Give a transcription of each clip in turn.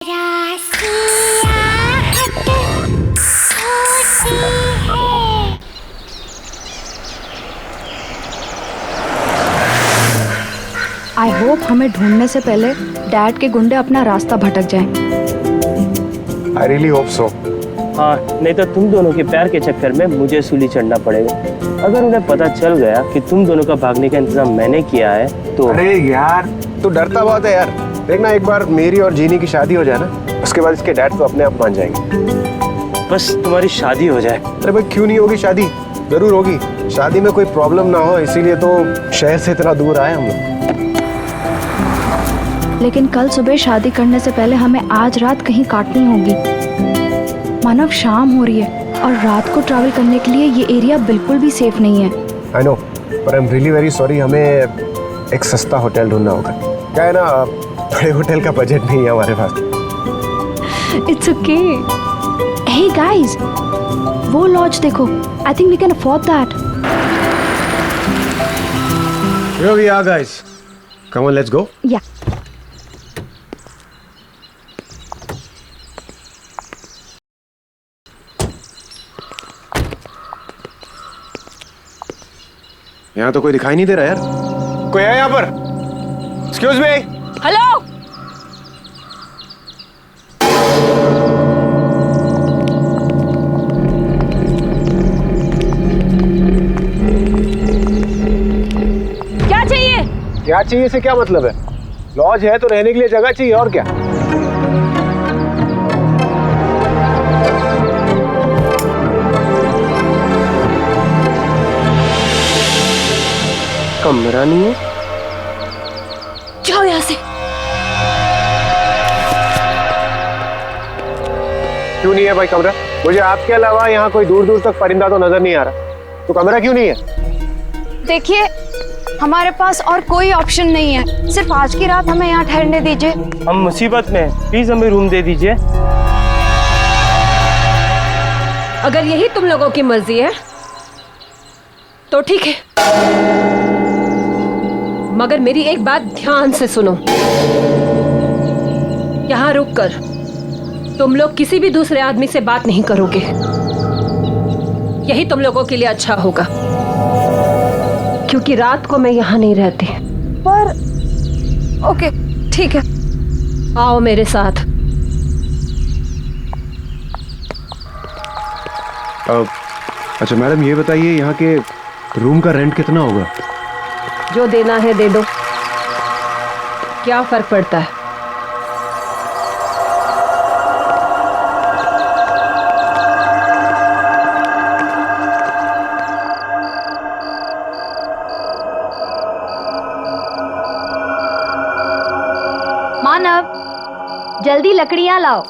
I hope हमें ढूंढने से पहले डैड के गुंडे अपना रास्ता भटक जाएं। I really hope so. हाँ, नहीं तो तुम दोनों के प्यार के चक्कर में मुझे सूली चढ़ना पड़ेगा। अगर उन्हें पता चल गया कि तुम दोनों का भागने का इंतजाम मैंने किया है तो। अरे यार, तू डरता बहुत है यार। देखना एक बार मेरी और जीनी की शादी हो जाए ना, उसके बाद इसके डैड तो अपने आप मान जाएंगे। बस तुम्हारी शादी हो जाए। अरे भाई क्यों नहीं होगी शादी? जरूर होगी। शादी में कोई प्रॉब्लम ना हो इसीलिए तो शहर से इतना दूर आए हम लोग। लेकिन कल सुबह शादी करने से पहले हमें आज रात कहीं काटनी होगी। मानव, शाम हो रही है और रात को ट्रैवल करने के लिए ये एरिया बिल्कुल भी सेफ नहीं है। आई नो, पर I am really very sorry. हमें एक सस्ता होटल ढूंढना होगा। क्या है ना, बड़े होटल का बजट नहीं है हमारे पास। It's okay. हे गाइस, वो लॉज देखो। I think we can afford that. Here we are, guys. Come on, let's go. या यहाँ तो कोई दिखाई नहीं दे रहा यार। कोई है यहाँ पर? Excuse me. हेलो। क्या चाहिए? क्या चाहिए से क्या मतलब है? लॉज है तो रहने के लिए जगह चाहिए, और क्या? कमरा नहीं है? जाओ यहाँ से। क्यों नहीं है भाई कमरा? मुझे आपके अलावा यहाँ कोई दूर दूर तक परिंदा तो नजर नहीं आ रहा, तो कमरा क्यों नहीं है? देखिए, हमारे पास और कोई ऑप्शन नहीं है। सिर्फ आज की रात हमें यहाँ ठहरने दीजिए। हम मुसीबत में हैं, प्लीज हमें रूम दे दीजिए। अगर यही तुम लोगों की मर्जी है तो ठीक है, मगर मेरी एक बात ध्यान से सुनो। यहाँ रुककर तुम लोग किसी भी दूसरे आदमी से बात नहीं करोगे। यही तुम लोगों के लिए अच्छा होगा, क्योंकि रात को मैं यहाँ नहीं रहती। पर ओके, ठीक है। आओ मेरे साथ। अच्छा मैडम, ये बताइए यहाँ के रूम का रेंट कितना होगा? जो देना है दे दो, क्या फर्क पड़ता है। मानव, जल्दी लकड़ियाँ लाओ।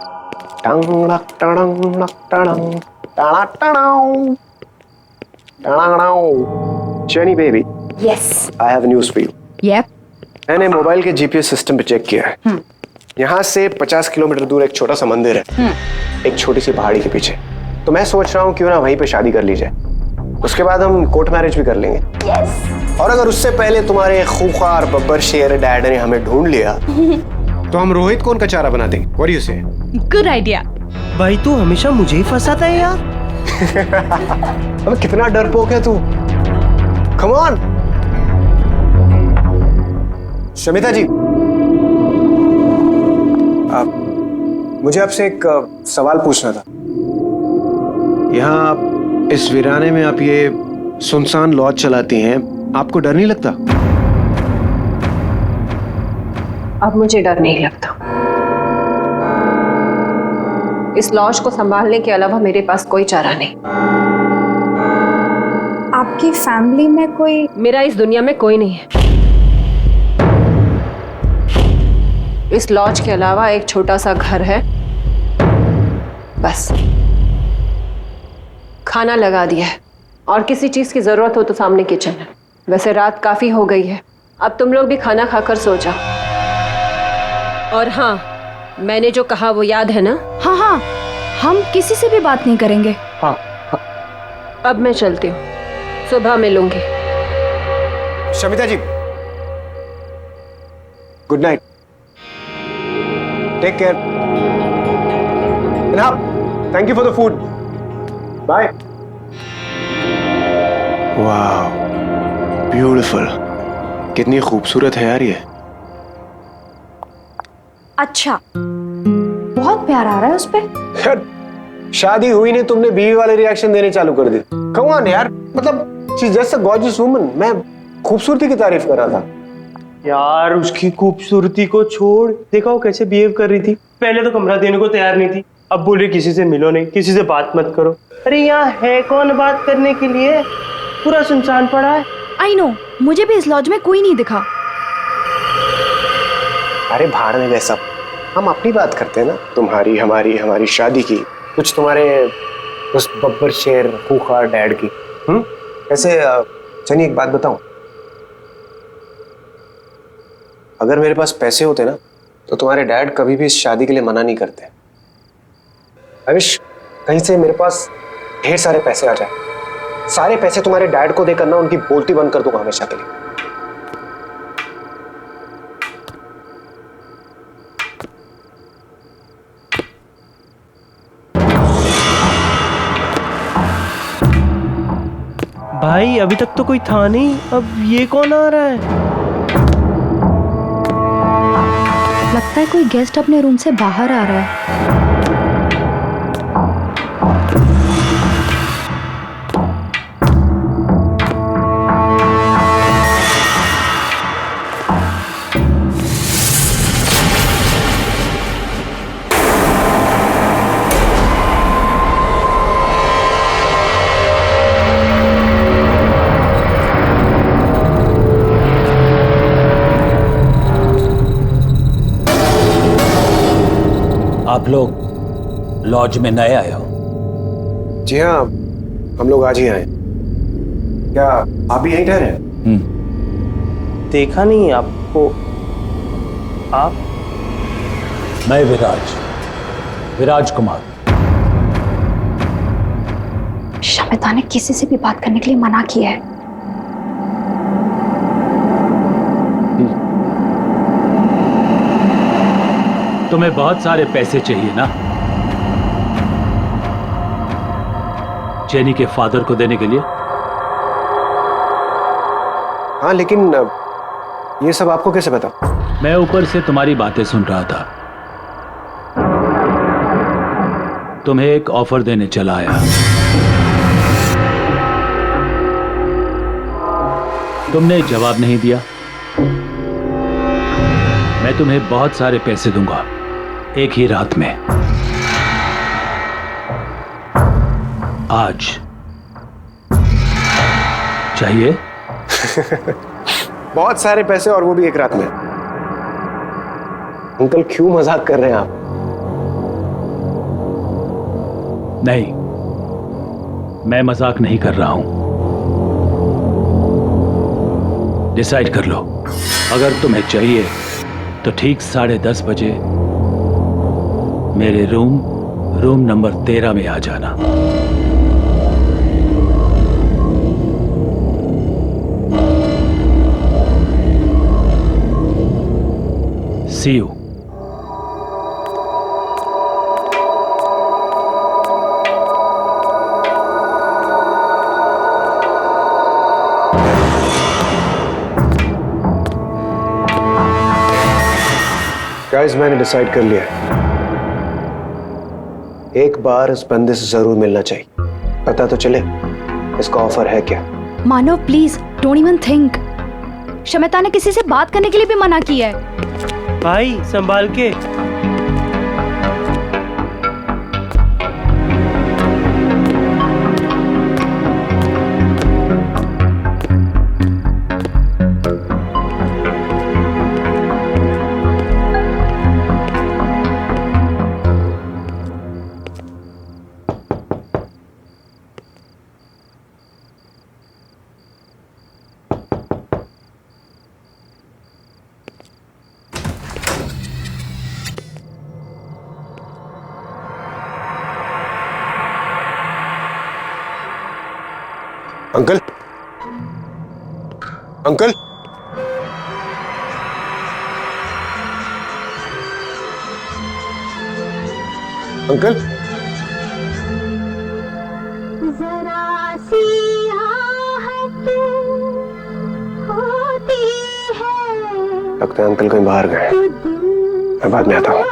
Jenny baby, yes. I have news for you. Yup. मैंने मोबाइल के जीपीएस सिस्टम पे चेक किया है। यहाँ से 50 किलोमीटर दूर एक छोटा सा मंदिर है, एक छोटी सी पहाड़ी के पीछे। तो मैं सोच रहा हूँ क्यों ना वहीं पे शादी कर ली जाए। उसके बाद हम कोर्ट मैरिज भी कर लेंगे। यस। और अगर उससे पहले तुम्हारे खूंखार बब्बर शेर डैड ने हमें ढूंढ लिया तो हम रोहित को उनका चारा बना देंगे। What do you say? Good idea. भाई तू हमेशा मुझे ही फंसाता है यार। अब कितना डरपोक है तू। Come on. शमिता जी, मुझे आपसे एक सवाल पूछना था। यहाँ इस वीराने में आप ये सुनसान लॉज चलाती हैं, आपको डर नहीं लगता? अब मुझे डर नहीं लगता। इस लॉज को संभालने के अलावा मेरे पास कोई चारा नहीं। आपकी फैमिली में कोई? मेरा इस दुनिया में कोई नहीं है। इस लॉज के अलावा एक छोटा सा घर है, बस। खाना लगा दिया है और किसी चीज की जरूरत हो तो सामने किचन है। वैसे रात काफी हो गई है, अब तुम लोग भी खाना खाकर सो जाओ। और हाँ, मैंने जो कहा वो याद है ना? हाँ हाँ, हम किसी से भी बात नहीं करेंगे। हाँ। अब मैं चलती हूँ, सुबह मिलूंगी। Shamita ji, good night. Take care. Thank you for the food. Bye. वाह, ब्यूटीफुल। कितनी खूबसूरत है यार ये। अच्छा, बहुत प्यार आ रहा है उस पे। यार शादी हुई नहीं, तुमने बीवी वाले रिएक्शन देने चालू कर दी। कम ऑन यार, मतलब she is just a gorgeous woman. मैं खूबसूरती की तारीफ कर रहा था। यार उसकी खूबसूरती को छोड़, देखा वो कैसे बिहेव कर रही थी। पहले तो कमरा देने को तैयार नहीं थी, अब बोल रही किसी से मिलो नहीं, किसी से बात मत करो। अरे यहाँ है कौन बात करने के लिए, पूरा सुनसान पड़ा है। आई नो, मुझे भी इस लॉज में कोई नहीं दिखा। अरे भाड़ में वैसा, हम अपनी बात करते हैं ना, तुम्हारी हमारी हमारी शादी की, कुछ तुम्हारे उस बब्बर शेर खूंखार डैड की। ऐसे चलिए एक बात बताऊं, अगर मेरे पास पैसे होते ना तो तुम्हारे डैड कभी भी इस शादी के लिए मना नहीं करते। आई विश कहीं से मेरे पास ढेर सारे पैसे आ जाए, सारे पैसे तुम्हारे डैड को देकर ना उनकी बोलती बंद कर दूंगा हमेशा के लिए। भाई अभी तक तो कोई था नहीं, अब ये कौन आ रहा है? लगता है कोई गेस्ट अपने रूम से बाहर आ रहा है। आप लोग लॉज में नए आए हो? जी हाँ, हम लोग आज ही आए। क्या आप भी यहीं ठहरे हैं? देखा नहीं आपको। आप? मैं विराज कुमार। शमिता ने किसी से भी बात करने के लिए मना किया है। तुम्हें बहुत सारे पैसे चाहिए ना, जेनी के फादर को देने के लिए? हाँ, लेकिन ये सब आपको कैसे पता? मैं ऊपर से तुम्हारी बातें सुन रहा था। तुम्हें एक ऑफर देने चला आया। तुमने जवाब नहीं दिया। मैं तुम्हें बहुत सारे पैसे दूंगा एक ही रात में। आज चाहिए? बहुत सारे पैसे, और वो भी एक रात में। अंकल क्यों मजाक कर रहे हैं आप? नहीं, मैं मजाक नहीं कर रहा हूं। डिसाइड कर लो। अगर तुम्हें चाहिए तो ठीक 10:30 बजे मेरे रूम नंबर 13 में आ जाना। See you. गाइस, मैंने डिसाइड कर लिया है। एक बार इस बंदे से जरूर मिलना चाहिए, पता तो चले इसका ऑफर है क्या। Manav please don't even think. Shamita ने किसी से बात करने के लिए भी मना किया है। भाई संभाल के। अंकल, अंकल, अंकल जरा सी आहट होती है लगता है अंकल कहीं बाहर गए, मैं बाद में आता हूँ।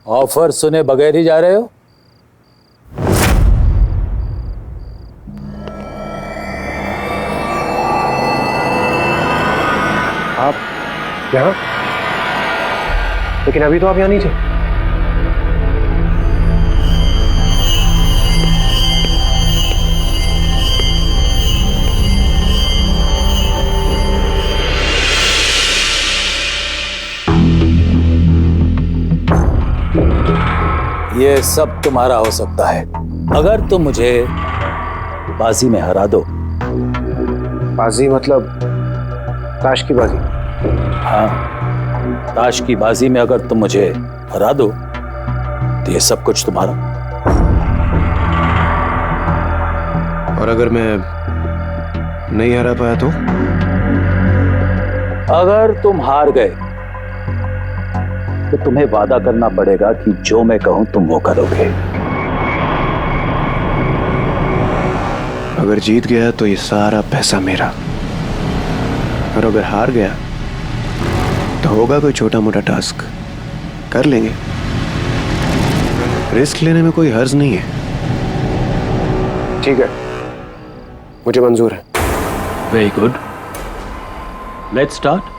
ऑफर सुने बगैर ही जा रहे हो? आप यहाँ? लेकिन अभी तो आप यहाँ नहीं थे। ये सब तुम्हारा हो सकता है अगर तुम मुझे बाजी में हरा दो। बाजी मतलब ताश की बाजी? हाँ, ताश की बाजी में अगर तुम मुझे हरा दो तो ये सब कुछ तुम्हारा। और अगर मैं नहीं हरा पाया तो? अगर तुम हार गए तो तुम्हें वादा करना पड़ेगा कि जो मैं कहूं तुम वो करोगे। अगर जीत गया तो ये सारा पैसा मेरा, और अगर हार गया तो होगा कोई छोटा मोटा टास्क, कर लेंगे। रिस्क लेने में कोई हर्ज नहीं है। ठीक है, मुझे मंजूर है। Very good, let's start.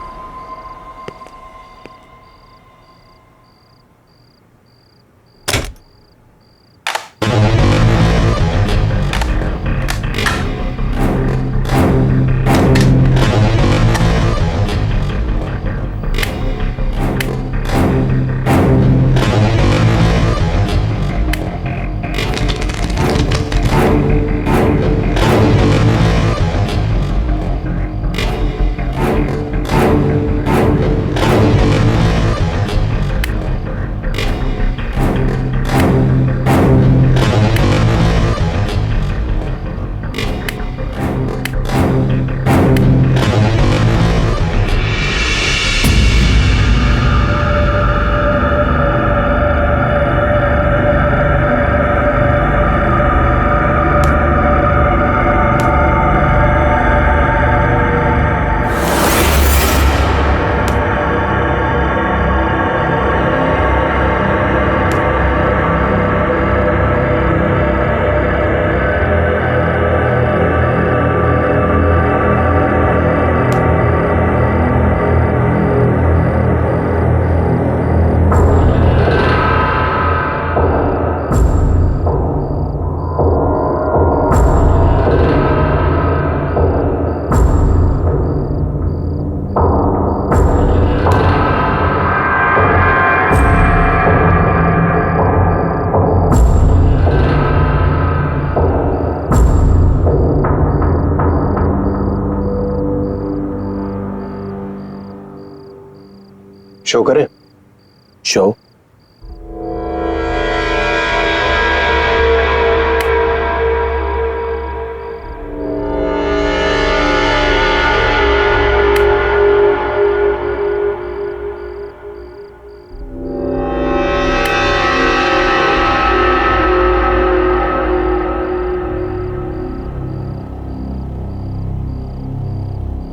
Show करें? शो?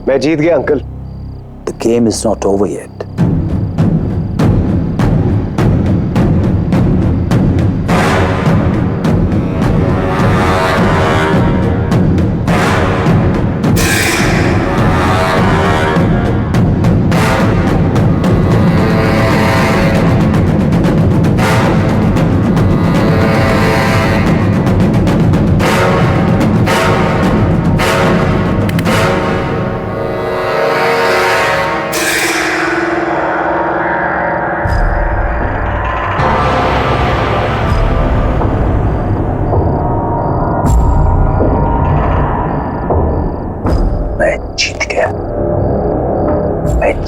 मैं जीत गया uncle. The game is not over yet.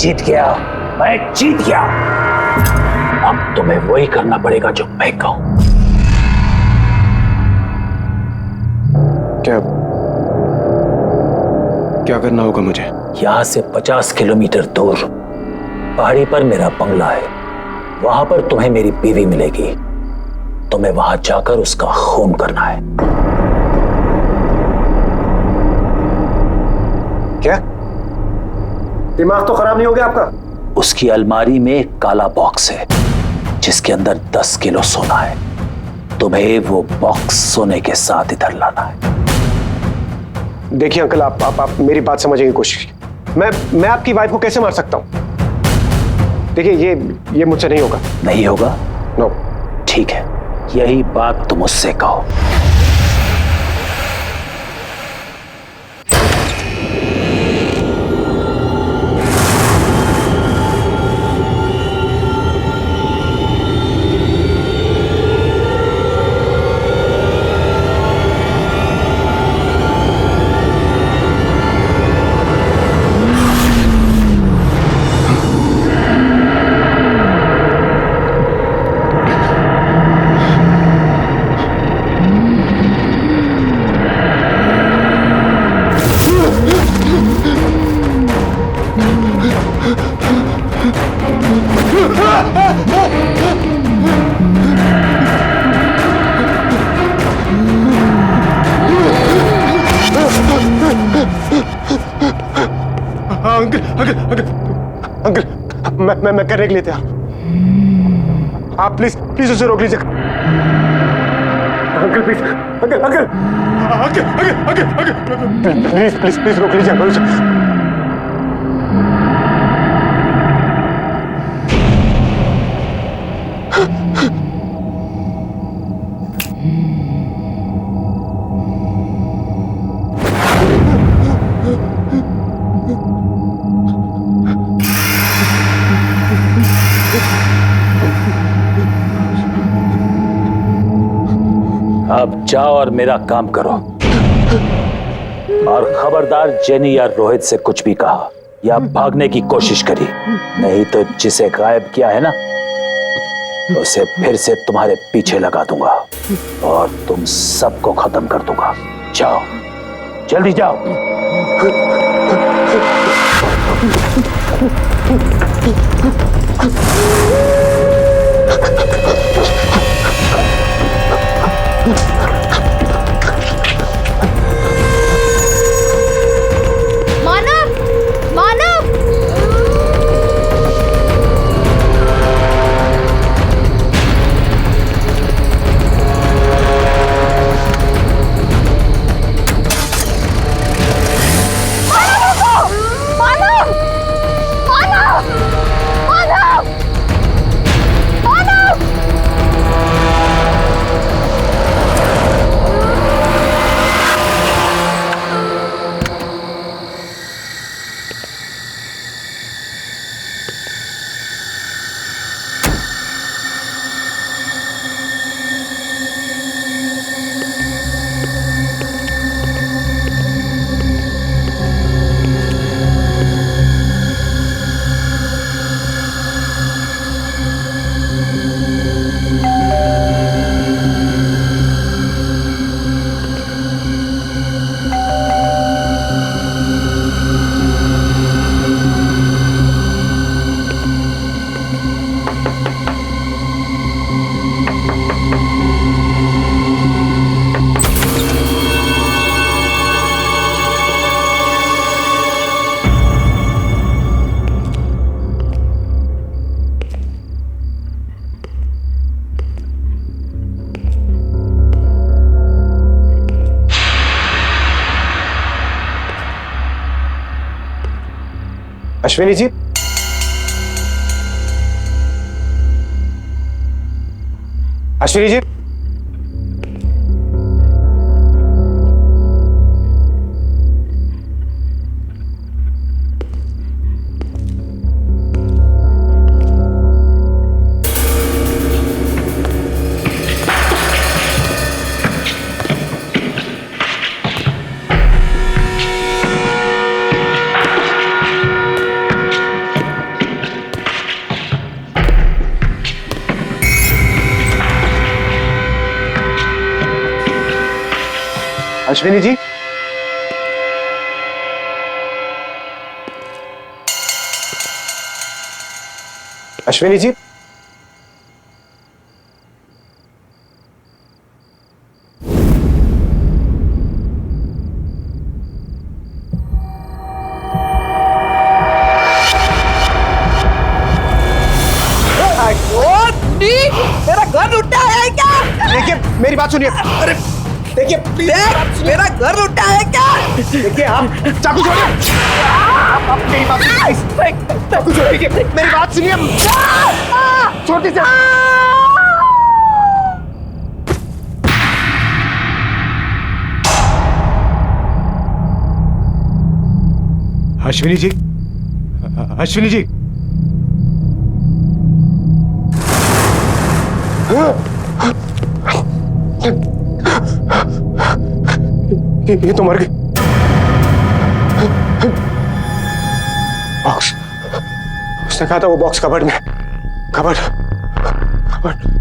जीत गया, मैं जीत गया। अब तुम्हें वही करना पड़ेगा जो मैं कहूं। क्या करना होगा मुझे? यहां से 50 किलोमीटर दूर पहाड़ी पर मेरा बंगला है, वहां पर तुम्हें मेरी बीवी मिलेगी। तुम्हें वहां जाकर उसका खून करना है। क्या? दिमाग तो खराब नहीं हो गया आपका? उसकी अलमारी में एक काला बॉक्स है जिसके अंदर 10 किलो सोना है। तुम्हें वो बॉक्स सोने के साथ इधर लाना है। देखिए अंकल, आप मेरी बात समझने की कोशिश कीजिए। मैं आपकी वाइफ को कैसे मार सकता हूं? देखिए ये मुझसे नहीं होगा। नहीं होगा? नो। ठीक है, यही बात तुम उससे कहो। अंकल, मैं करने के लिए तैयार। आप प्लीज उसे रोक लीजिए। अंकल प्लीज, अंकल प्लीज रोक लीजिए अंकल उसे। अब जाओ और मेरा काम करो। और खबरदार जेनी या रोहित से कुछ भी कहा या भागने की कोशिश करी, नहीं तो जिसे गायब किया है ना, उसे फिर से तुम्हारे पीछे लगा दूंगा और तुम सबको खत्म कर दूंगा। जाओ, जल्दी जाओ। मानव, मानव! अश्विनी जी, अश्विनी जी, अश्विनी जी, अश्विनी जी, मेरा घर लुटा है क्या? देखिए मेरी बात सुनिए। अरे देखिए मेरा घर लुटा है क्या? देखिए आप चाकू छोड़िए। आप मेरी बात सुनिए। चाकू छोड़िए। देखिए मेरी बात सुनिए। छोटी सी अश्विनी जी, अश्विनी जी, ये तो मर गई। बॉक्स, उसने कहा था वो बॉक्स कबर्ड में। Cupboard, cupboard.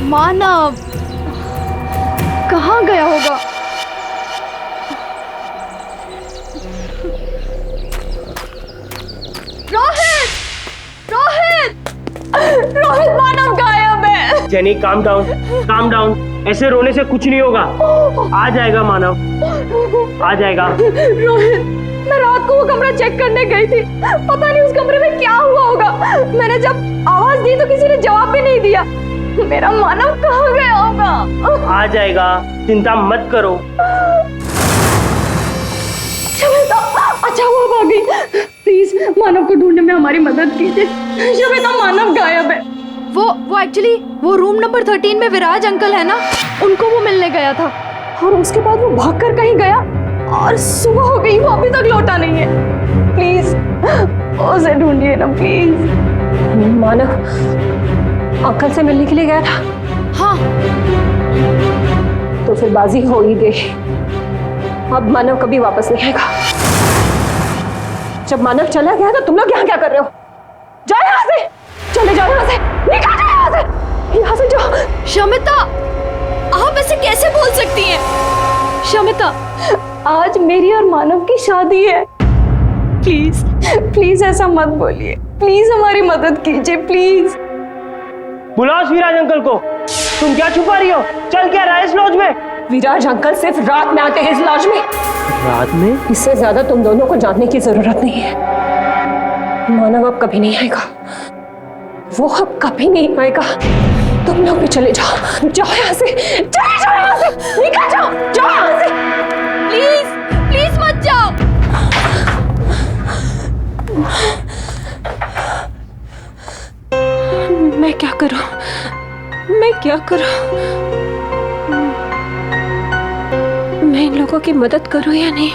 मानव कहाँ गया होगा? रोहित! रोहित! रोहित, मानव गायब है। जेनी काम डाउन, ऐसे रोने से कुछ नहीं होगा। आ जाएगा मानव, आ जाएगा। रोहित, मैं रात को वो कमरा चेक करने गई थी। पता नहीं उस कमरे में क्या हुआ होगा। मैंने जब आवाज दी तो किसी ने जवाब भी नहीं दिया। मेरा मानव कहाँ गया होगा? आ जाएगा, चिंता मत करो। शवेता, अच्छा वो भाग गई। प्लीज मानव को ढूंढने में हमारी मदद कीजिए। शवेता, मानव गायब है। वो एक्चुअली वो रूम नंबर 13 में विराज अंकल है ना, उनको वो मिलने गया था और उसके बाद वो भागकर कहीं गया और सुबह हो गई, वो अभी तक लौटा नहीं है। प्लीज उसे ढूंढिए ना प्लीज। मानव अंकल से मिलने के लिए गया था? हाँ। तो फिर बाजी हो ही गई। अब मानव कभी वापस नहीं आएगा। जब मानव चला गया तो तुम लोग यहाँ क्या कर रहे हो? जाओ यहाँ से, चले जाओ यहाँ से, निकल जाओ यहाँ से, यहाँ से जाओ। शमिता, आप ऐसे कैसे बोल सकती हैं? शमिता, आज मेरी और मानव की शादी है। प्लीज प्लीज ऐसा मत बोलिए। प्लीज हमारी मदद कीजिए प्लीज। बुलाओ विराज अंकल को। तुम क्या छुपा रही हो? चल क्या रहा है इस लॉज में? विराज अंकल सिर्फ रात में आते हैं इस लॉज में। रात में? इससे ज्यादा तुम दोनों को जानने की जरूरत नहीं है। मानव अब कभी नहीं आएगा, वो अब कभी नहीं आएगा। तुम लोग भी चले जाओ, जाओ यहाँ से, चले जाओ यहाँ से, निकल जाओ, जाओ यहाँ से। प्लीज प्लीज मत जाओ। मैं क्या करूं? मैं क्या करूं? मैं इन लोगों की मदद करूं या नहीं?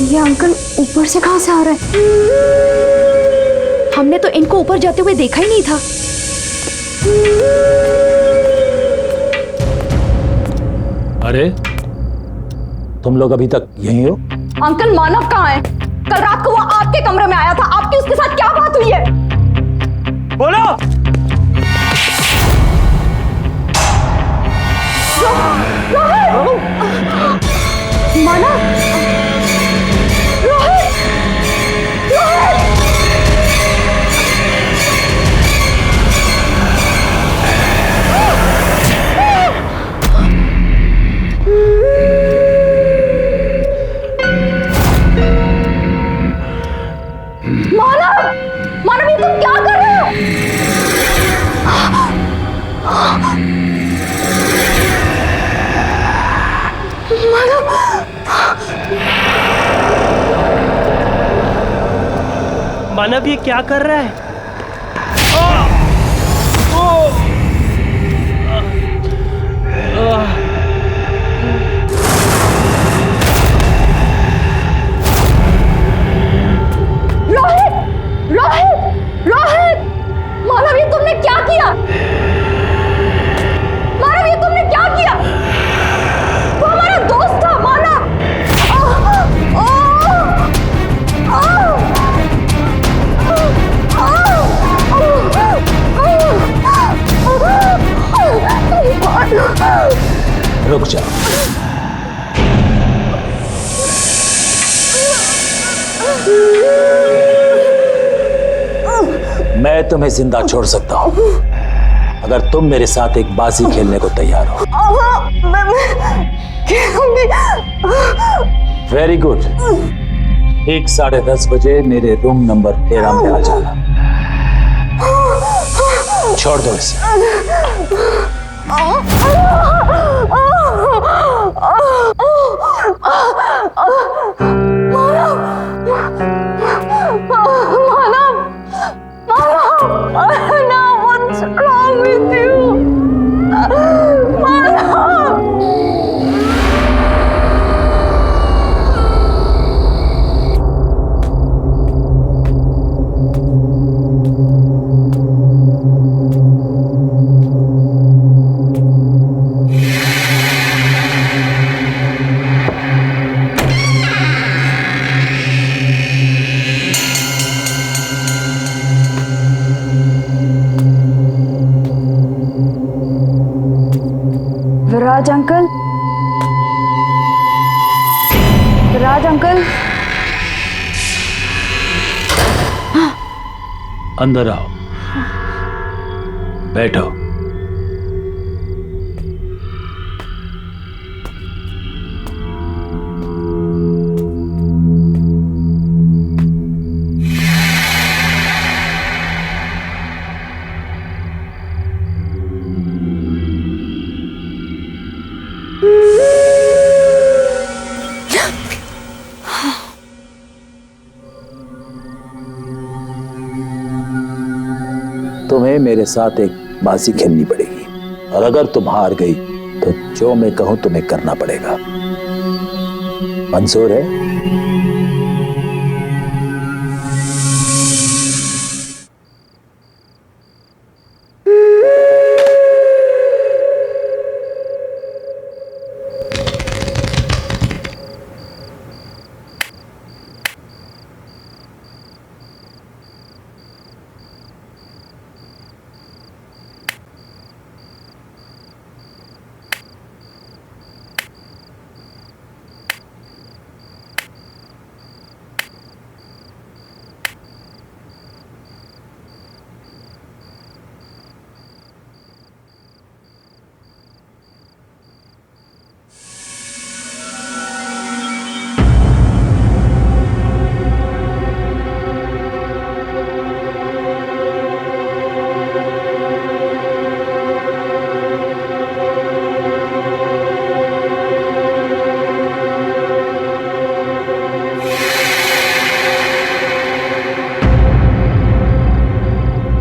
ये अंकल ऊपर से कहां से आ रहे हैं? हमने तो इनको ऊपर जाते हुए देखा ही नहीं था। अरे तुम लोग अभी तक यहीं हो? अंकल मानव कहाँ है? कल रात को वो आपके कमरे में आया था। आपकी उसके साथ क्या बात हुई है? बोलो। मानव, रोहित, रोहित। मानव ये क्या कर रहा है? रोहित, रोहित, रोहित! मानव, ये तुमने क्या किया? मानव, ये तुमने क्या किया? वो हमारा दोस्त था, मानव! रुक जा। मैं तुम्हें जिंदा छोड़ सकता हूं अगर तुम मेरे साथ एक बाजी खेलने को तैयार हो। Very good. ठीक 10:30 बजे मेरे रूम नंबर 13 में आ जाना। छोड़ दो इसे। What's wrong with you? Viraj uncle, Viraj uncle, अंदर आओ, बैठो। तुम्हें मेरे साथ एक बाजी खेलनी पड़ेगी और अगर तुम हार गई तो जो मैं कहूं तुम्हें करना पड़ेगा। मंजूर है?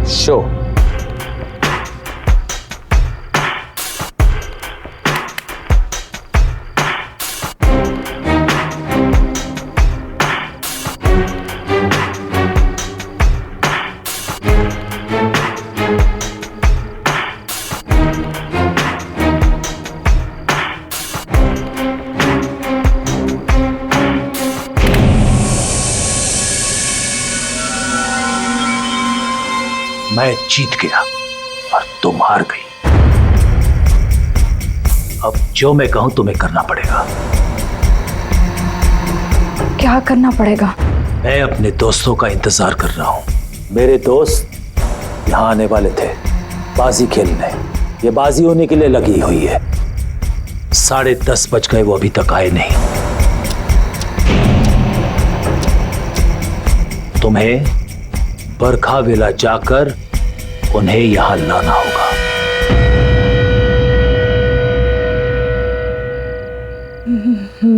शो मैं जीत गया और तुम हार गई। अब जो मैं कहूं तुम्हें करना पड़ेगा। क्या करना पड़ेगा? मैं अपने दोस्तों का इंतजार कर रहा हूं। मेरे दोस्त यहां आने वाले थे बाजी खेलने। ये बाजी होने के लिए लगी हुई है। 10:30 बज गए, वो अभी तक आए नहीं। तुम्हें बरखा वेला जाकर उन्हें यहां लाना होगा।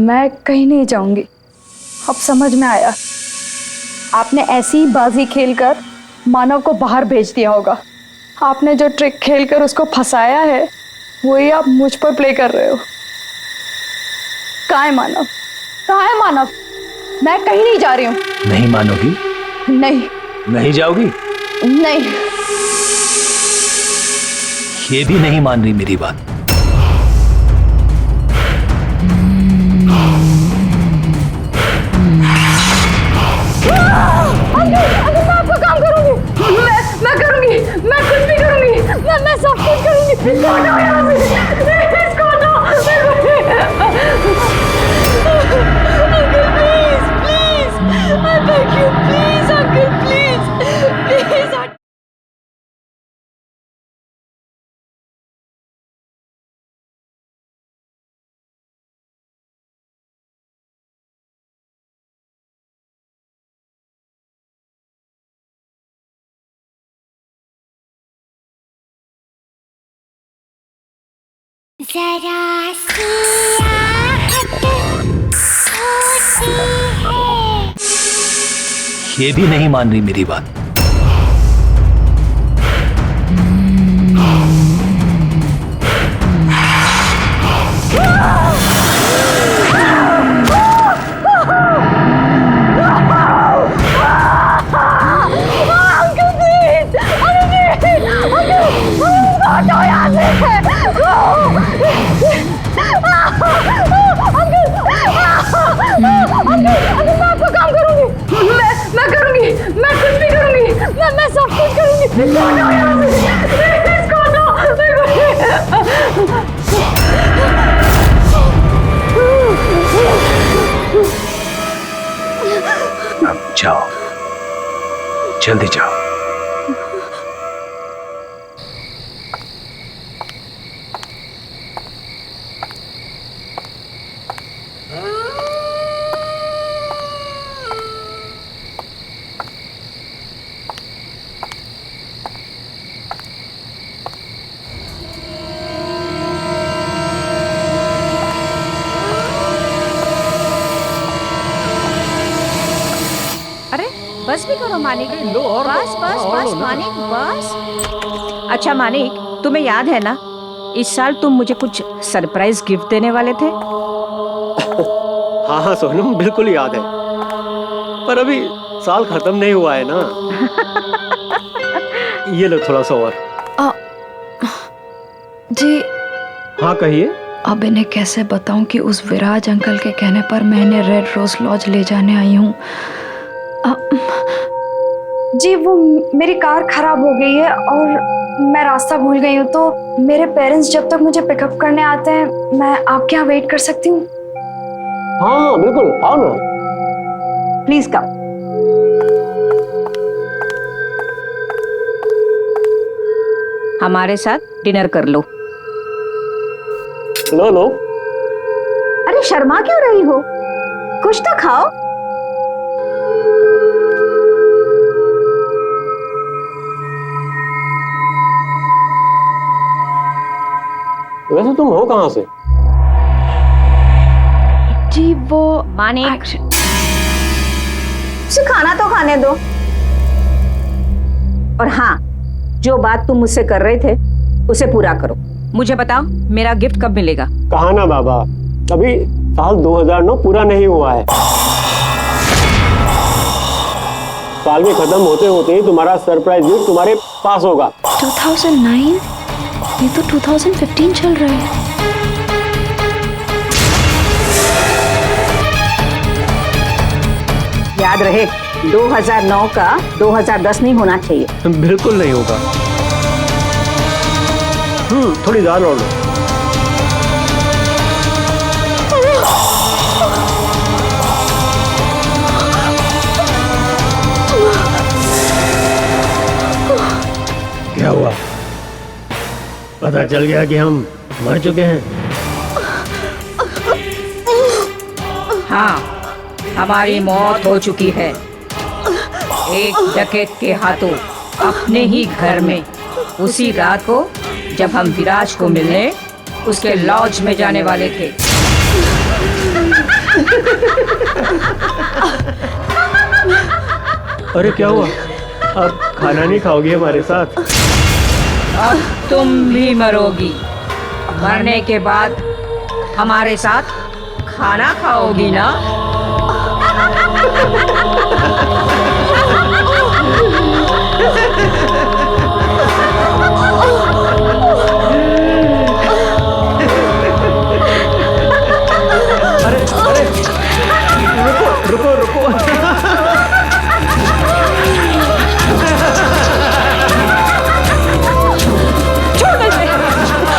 मैं कहीं नहीं जाऊंगी। अब समझ में आया, आपने ऐसी ही बाजी खेलकर मानव को बाहर भेज दिया होगा। आपने जो ट्रिक खेलकर उसको फंसाया है वही आप मुझ पर प्ले कर रहे हो। कहाँ है मानव? कहाँ है मानव? मैं कहीं नहीं जा रही हूँ। नहीं मानोगी? नहीं। नहीं जाओगी? नहीं। ये भी नहीं मान रही मेरी बात? अगर मैं आपका काम करूंगी, मैं करूंगी, मैं कुछ भी करूंगी, मैं सब कुछ करूंगी। इसको हटाओ यहाँ से, इसको हटाओ। Uncle please please, I beg you please uncle please please. जरा सी आहट होती है। ये भी नहीं मान रही मेरी बात? मैं करूंगी, मैं कुछ भी करूंगी, मैं सब कुछ करूंगी। इसको हटाओ यहाँ से, इसको हटाओ। अब जाओ, जल्दी जाओ। बस भी करो मानिक। बस बस बस मानिक बस। अच्छा मानिक, तुम्हें याद है ना इस साल तुम मुझे कुछ सरप्राइज गिफ्ट देने वाले थे? हाँ हाँ सोनम, बिल्कुल याद है, पर अभी साल खत्म नहीं हुआ है ना। ये लो थोड़ा सा और। जी हाँ कहिए। अब इन्हें कैसे बताऊं कि उस विराज अंकल के कहने पर मैं इन्हें रेड रोज लॉज ले जाने आई हूँ। जी वो मेरी कार खराब हो गई है और मैं रास्ता भूल गई हूँ, तो मेरे पेरेंट्स जब तक मुझे पिकअप करने आते हैं मैं आपके यहाँ वेट कर सकती हूँ? हाँ हाँ बिल्कुल, आओ ना। Please come. हमारे साथ डिनर कर लो। लो लो। अरे शर्मा क्यों रही हो, कुछ तो खाओ। वैसे तुम हो कहाँ से? जी वो मानिक, उसे खाना तो खाने दो। और हाँ, जो बात तुम मुझसे कर रहे थे उसे पूरा करो। मुझे बताओ मेरा गिफ्ट कब मिलेगा? कहा ना बाबा, अभी साल 2009 पूरा नहीं हुआ है। साल के खत्म होते होते ही तुम्हारा सरप्राइज गिफ्ट तुम्हारे पास होगा। 2009? ये तो 2015 चल रहा है। याद रहे 2009 का 2010 नहीं होना चाहिए। बिल्कुल नहीं होगा। थोड़ी दाल और लो। क्या हुआ? पता चल गया कि हम मर चुके हैं? हाँ, हमारी मौत हो चुकी है एक डकैत के हाथों, अपने ही घर में, उसी रात को जब हम विराज को मिलने उसके लॉज में जाने वाले थे। अरे क्या हुआ? आप खाना नहीं खाओगे हमारे साथ? अब तुम भी मरोगी। मरने के बाद हमारे साथ खाना खाओगी ना? अरे अरे रुको रुको रुको।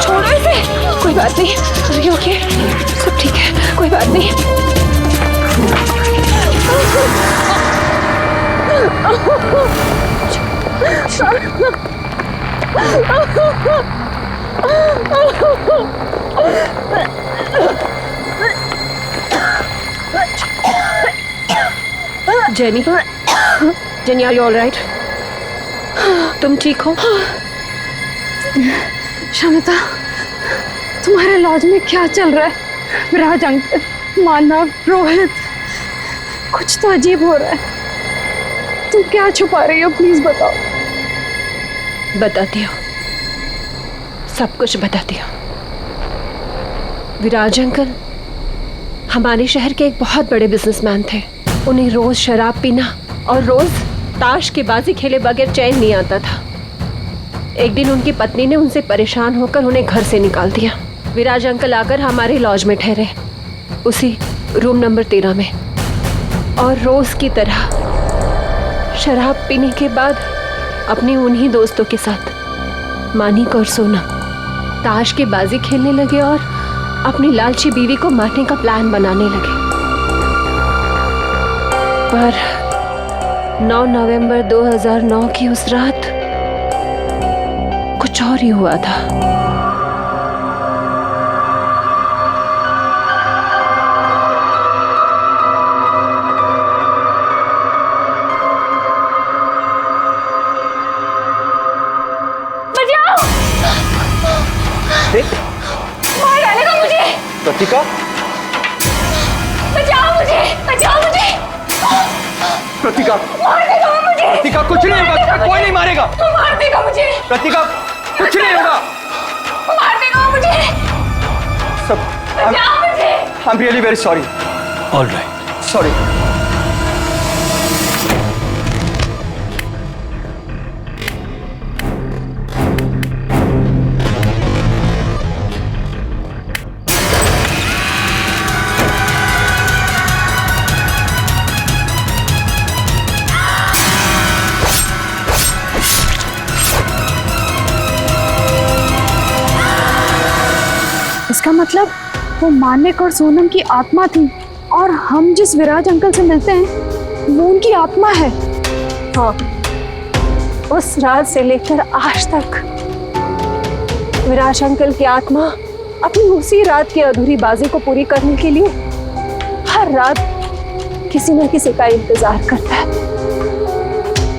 छोड़ो इसे। कोई बात नहीं। अरे ओके, सब ठीक है, कोई बात नहीं। Jenny, Jenny, are you all right? तुम ठीक हो? शमिता, तुम्हारे लॉज में क्या चल रहा है? विराज अंकल, मानव, रोहित, कुछ तो अजीब हो रहा है। तुम क्या छुपा रही हो? प्लीज बताओ। बताती हो, सब कुछ बताती हो। विराज अंकल हमारे शहर के एक बहुत बड़े बिजनेसमैन थे। उन्हें रोज शराब पीना और रोज ताश के बाजी खेले बगैर चैन नहीं आता था। एक दिन उनकी पत्नी ने उनसे परेशान होकर उन्हें घर से निकाल दिया। विराज अंकल आकर हमारे लॉज में ठहरे, उसी रूम नंबर 13 में, और रोज की तरह शराब पीने के बाद अपने उन्हीं दोस्तों के साथ मानिक और सोनम ताश की बाजी खेलने लगे और अपनी लालची बीवी को मारने का प्लान बनाने लगे। पर 9 नवंबर 2009 की उस रात कुछ और ही हुआ था। मार डालेगा मुझे। प्रतिका, बचाओ मुझे, बचाओ मुझे। प्रतिका, मार देगा वो मुझे। प्रतिका, कुछ नहीं होगा, कोई नहीं मारेगा। मार देगा मुझे। प्रतिका, कुछ नहीं होगा। मार देगा वो मुझे। सब बचाओ मुझे। I'm really very sorry. All right. Sorry. इसका मतलब वो मानिक और सोनम की आत्मा थी, और हम जिस विराज अंकल से मिलते हैं वो उनकी आत्मा है। हाँ, उस रात से लेकर आज तक विराज अंकल की आत्मा अपनी उसी रात की अधूरी बाजी को पूरी करने के लिए हर रात किसी न किसी का इंतजार करता है,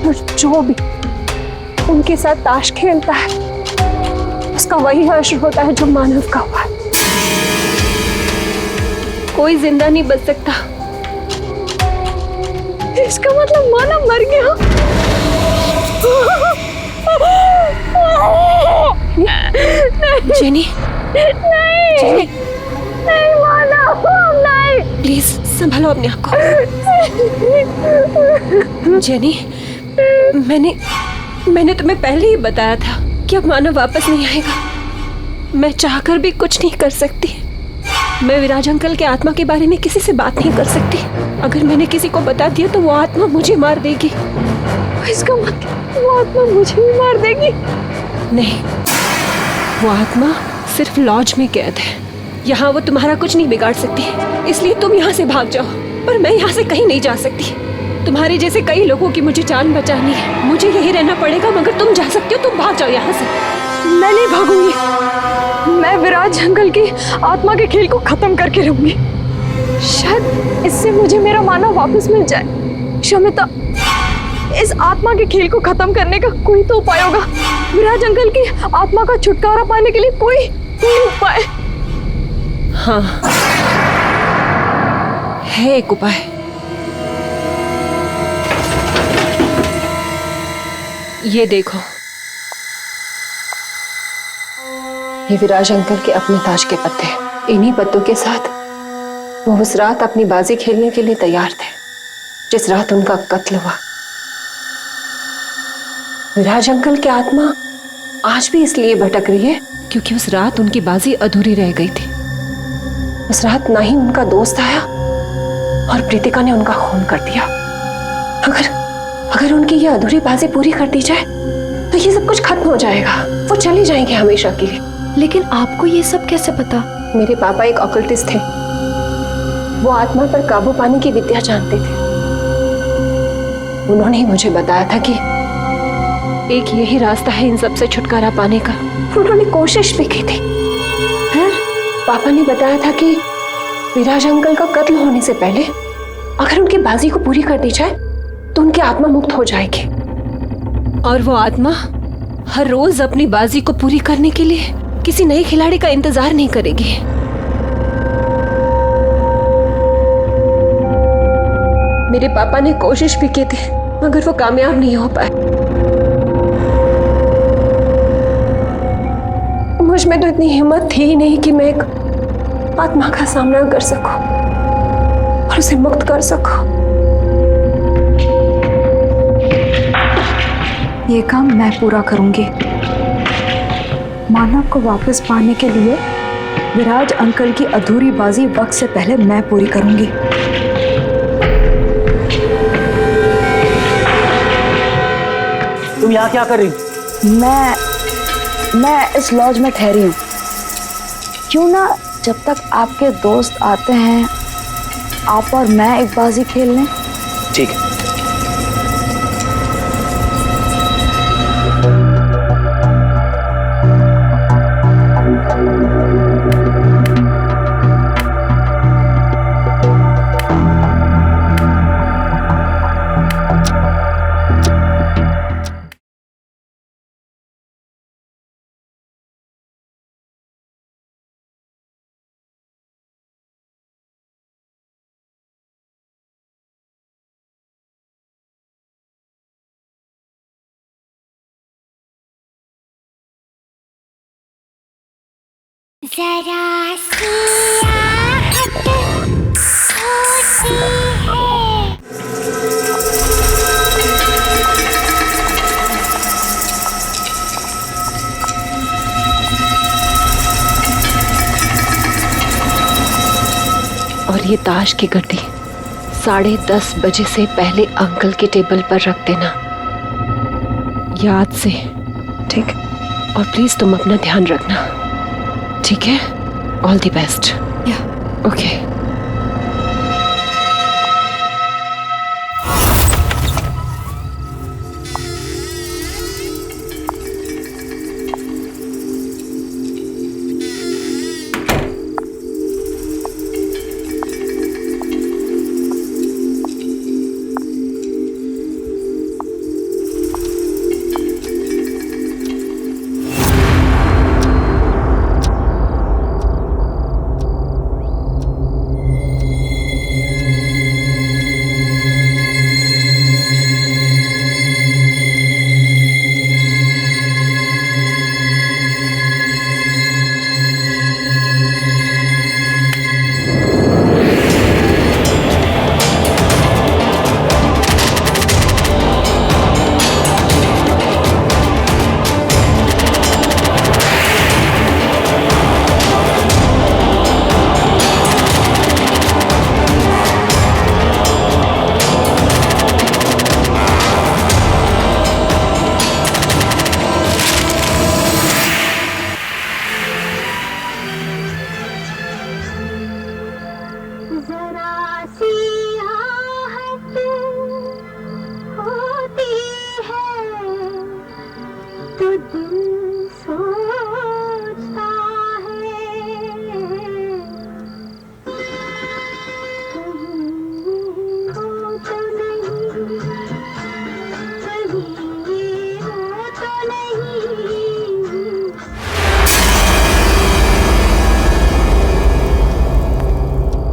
और जो भी उनके साथ ताश खेलता है उसका वही हश्र होता है जो मानव का हुआ है। कोई जिंदा नहीं बच सकता। इसका मतलब मानव मर गया। जेनी, नहीं, जेनी, नहीं मानव, नहीं। प्लीज संभालो अपने आप को। जेनी, मैंने तुम्हें पहले ही बताया था कि अब मानव वापस नहीं आएगा। मैं चाहकर भी कुछ नहीं कर सकती। मैं विराज अंकल के आत्मा के बारे में किसी से बात नहीं कर सकती। अगर मैंने किसी को बता दिया तो वो आत्मा मुझे मार देगी। इसका मतलब वो आत्मा मुझे भी मार देगी? नहीं, वो आत्मा सिर्फ लॉज में कैद है। यहाँ वो तुम्हारा कुछ नहीं बिगाड़ सकती, इसलिए तुम यहाँ से भाग जाओ। पर मैं यहाँ से कहीं नहीं जा सकती। तुम्हारे जैसे कई लोगों की मुझे जान बचानी है। मुझे यही रहना पड़ेगा, मगर तुम जा सकती हो। तुम भाग जाओ यहाँ से। मैं नहीं भागूंगी। मैं विराज अंकल की आत्मा के खेल को खत्म करके रहूंगी। शायद इससे मुझे मेरा मानव वापस मिल जाए। शमिता, इस आत्मा के खेल को खत्म करने का कोई तो उपाय होगा। विराज अंकल की आत्मा का छुटकारा पाने के लिए कोई उपाय? हाँ, है एक उपाय। ये देखो, ये विराज अंकल के अपने ताज के पत्ते। इन्हीं पत्तों के साथ वो उस रात अपनी बाजी खेलने के लिए तैयार थे जिस रात उनका कत्ल हुआ। विराज अंकल की आत्मा आज भी इसलिए भटक रही है क्योंकि उस रात उनकी बाजी अधूरी रह गई थी। उस रात ना ही उनका दोस्त आया और प्रीतिका ने उनका खून कर दिया। अगर उनकी ये अधूरी बाजी पूरी कर दी जाए तो ये सब कुछ खत्म हो जाएगा। वो चले जाएंगे हमेशा के लिए। लेकिन आपको ये सब कैसे पता? मेरे पापा एक ऑकल्टिस्ट थे। वो आत्मा पर काबू पाने की विद्या जानते थे। उन्होंने ही मुझे बताया था कि एक यही रास्ता है इन सब से छुटकारा पाने का। उन्होंने कोशिश भी की थी। फिर पापा ने बताया था कि विराज अंकल का कत्ल होने से पहले अगर उनकी बाजी को पूरी कर दी जाए तो उनकी आत्मा मुक्त हो जाएगी और वो आत्मा हर रोज अपनी बाजी को पूरी करने के लिए किसी नए खिलाड़ी का इंतजार नहीं करेगी। मेरे पापा ने कोशिश भी की थी मगर वो कामयाब नहीं हो पाए। मुझ में तो इतनी हिम्मत थी ही नहीं कि मैं एक आत्मा का सामना कर सकूं और उसे मुक्त कर सकूं। ये काम मैं पूरा करूंगी। मानव को वापस पाने के लिए विराज अंकल की अधूरी बाजी वक्त से पहले मैं पूरी करूंगी। तुम यहाँ क्या कर रही? मैं इस लॉज में ठहरी हूँ। क्यों ना जब तक आपके दोस्त आते हैं आप और मैं एक बाजी खेल लें? ठीक है। जरा सी आहट होती है। और ये ताश की गड्डी 10:30 बजे से पहले अंकल के टेबल पर रख देना, याद से। ठीक? और प्लीज तुम अपना ध्यान रखना, ठीक है? All the best. ओके।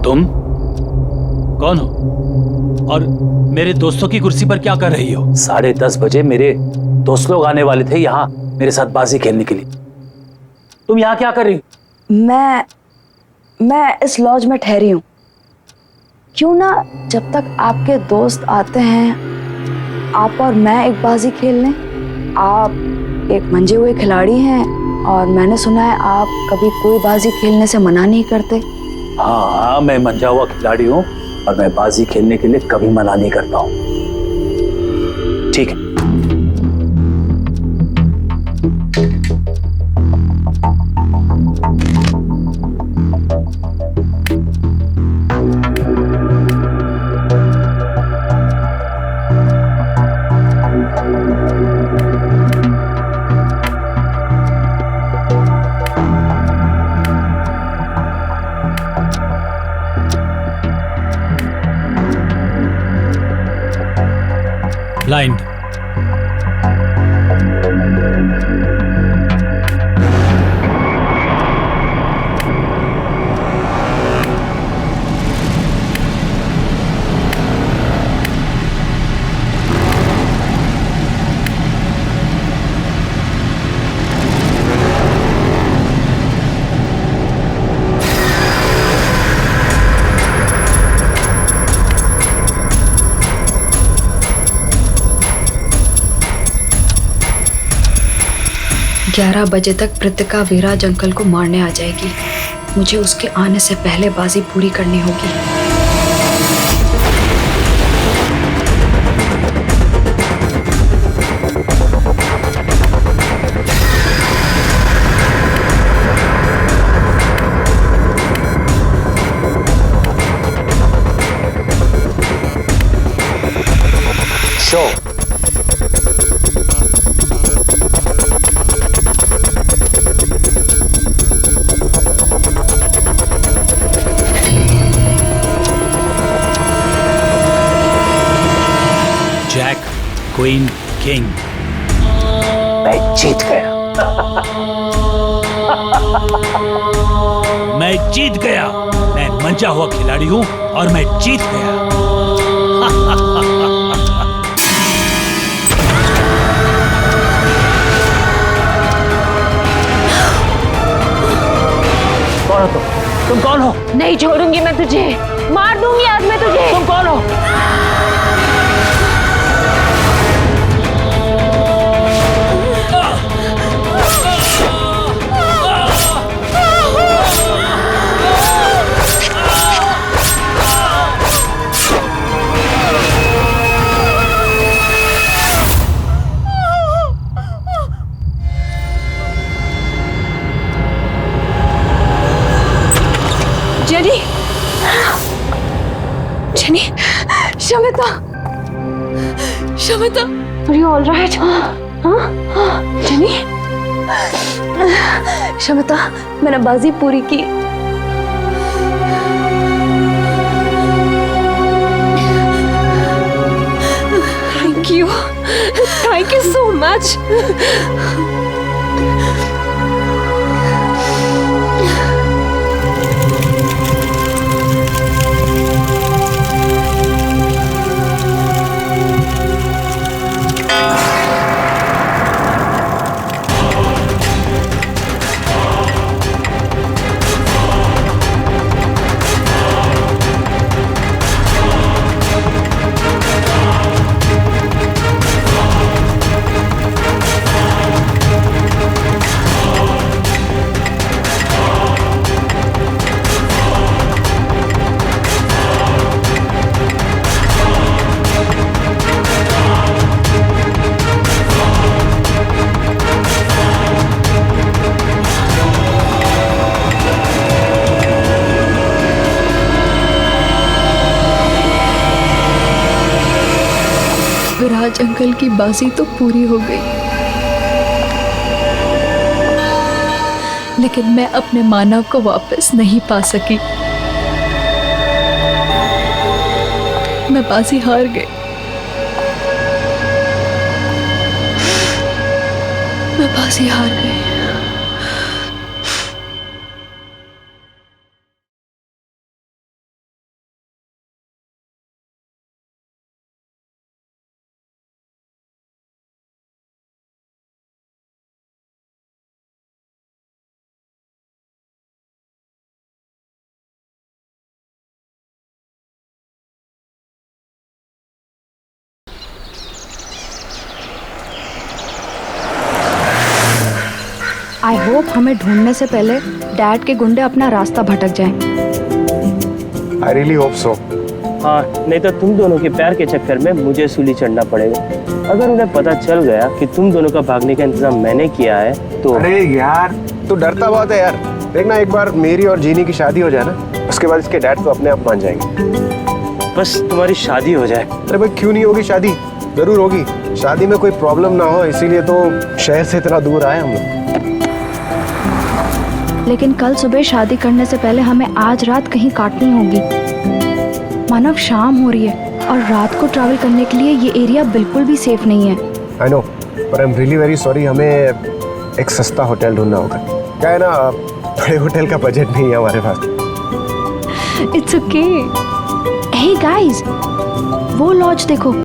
तुम कौन हो और मेरे दोस्तों की कुर्सी पर क्या कर रही हो? 10:30 बजे मेरे दोस्त लोग आने वाले थे यहाँ मेरे साथ बाजी खेलने के लिए। तुम यहाँ क्या कर रही हो? मैं इस लॉज में ठहरी हूँ। क्यों ना जब तक आपके दोस्त आते हैं आप और मैं एक बाजी खेल लें। आप एक मंजे हुए खिलाड़ी हैं और मैंने सुना है आप कभी कोई बाजी खेलने से मना नहीं करते। हाँ हाँ, मैं मंजा हुआ खिलाड़ी हूँ और मैं बाजी खेलने के लिए कभी मना नहीं करता हूँ। ठीक है। ब्लाइंड। ग्यारह बजे तक कृतिका विराज अंकल को मारने आ जाएगी। मुझे उसके आने से पहले बाजी पूरी करनी होगी। शो। Jack, queen, king. मैं जीत गया। मैं जीत गया। मैं मंचा हुआ खिलाड़ी हूं और मैं जीत गया। कौन हो तुम कौन हो? नहीं छोड़ूंगी मैं तुझे, मार दूंगी आज मैं तुझे। तुम कौन हो? Jenny, jenny, Shamita, Shamita, are you all right? हाँ, जेनी, शमिता, मैंने बाजी पूरी की। Thank you so much. Viraj uncle की बाजी तो पूरी हो गई, लेकिन मैं अपने मानव को वापस नहीं पा सकी। मैं बाजी हार गई। मैं बाजी हार गई। आई होप हमें ढूंढने से पहले डैड के गुंडे अपना रास्ता भटक जाएं। I really hope so. हाँ, नहीं तो तुम दोनों के प्यार के चक्कर में मुझे सूली चढ़ना पड़ेगा। अगर उन्हें पता चल गया कि तुम दोनों का भागने का इंतजाम मैंने किया है तो। अरे यार तू डरता बहुत है यार। देखना एक बार मेरी और जीनी की शादी हो जाए ना, उसके बाद इसके डैड तो अपने आप मान जाएंगे। बस तुम्हारी शादी हो जाए। अरे भाई क्यों नहीं होगी शादी? जरूर होगी। शादी में कोई प्रॉब्लम ना हो इसीलिए तो शहर से इतना दूर आए हम लोग। लेकिन कल सुबह शादी करने से पहले हमें आज रात कहीं काटनी होगी। मानव, शाम हो रही है और रात को ट्रैवल करने के लिए ये एरिया बिल्कुल भी सेफ नहीं है। आई नो, पर I am really very sorry. हमें एक सस्ता होटल ढूंढना होगा। क्या है ना, बड़े होटल का बजट नहीं है हमारे पास। It's okay. हे गाइस, वो लॉज देखो,